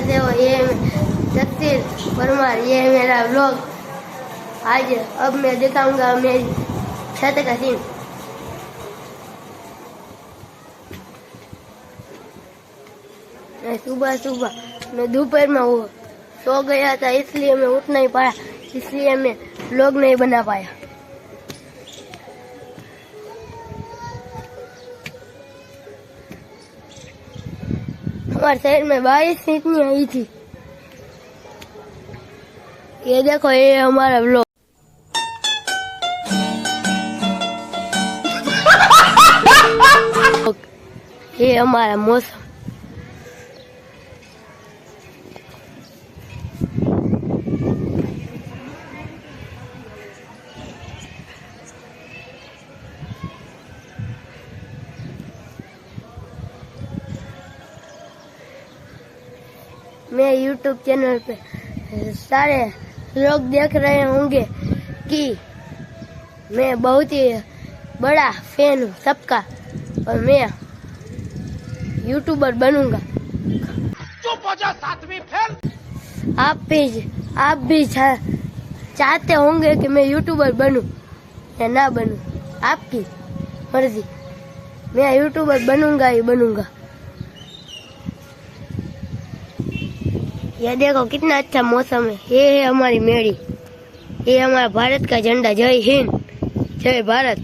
कैसे हो? ये जगदीश परमार, ये है मेरा व्लॉग। आज अब मैं दिखाऊंगा मेरी छत का सीन। सुबह मैं दोपहर में सो गया था, इसलिए मैं उठ नहीं पाया, इसलिए मैं व्लॉग नहीं बना पाया। हमारे शहर में बारिश इतनी आई थी। ये देखो, ये हमारा व्लॉग। ये हमारा मौसम। मैं YouTube चैनल पे सारे लोग देख रहे होंगे कि मैं बहुत ही बड़ा फैन हूँ सबका, और मैं यूट्यूबर बनूंगा। आप भी चाहते होंगे कि मैं यूट्यूबर बनूं या ना बनूं, आपकी मर्जी। मैं यूट्यूबर बनूंगा ही बनूंगा। ये देखो कितना अच्छा मौसम है। ये है हमारी मेड़ी, ये हमारा भारत का झंडा। जय हिंद, जय भारत।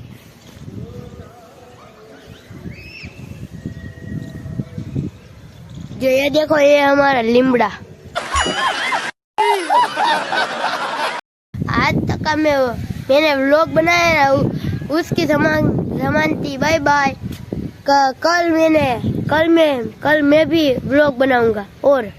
जो ये देखो, ये हमारा लिमड़ा। आज तक का मैंने व्लॉग बनाया ना, उसकी समानती बाय बाय। कल मैं भी व्लॉग बनाऊंगा, और